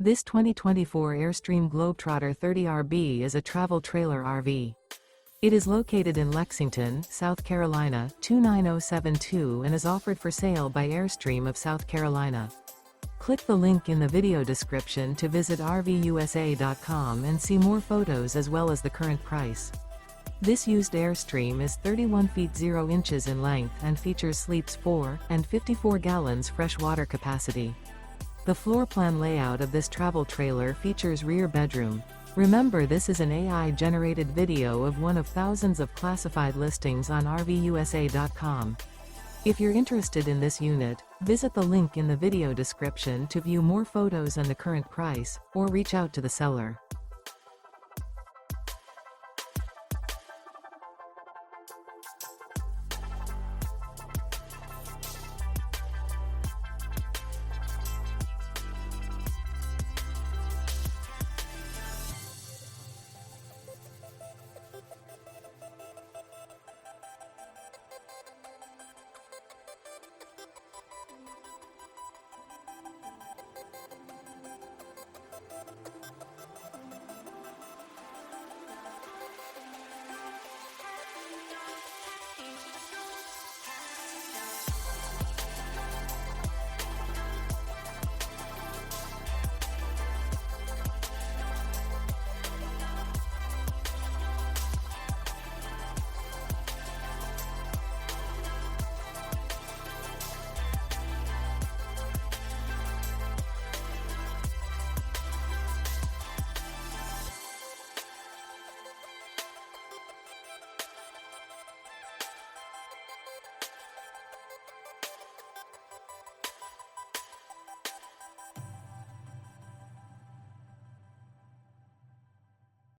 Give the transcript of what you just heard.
This 2024 Airstream Globetrotter 30RB is a travel trailer RV. It is located in Lexington, South Carolina, 29072 and is offered for sale by Airstream of South Carolina. Click the link in the video description to visit RVUSA.com and see more photos as well as the current price. This used Airstream is 31 feet 0 inches in length and features sleeps 4 and 54 gallons fresh water capacity. The floor plan layout of this travel trailer features rear bedroom. Remember, this is an AI-generated video of one of thousands of classified listings on RVUSA.com. If you're interested in this unit, visit the link in the video description to view more photos and the current price, or reach out to the seller.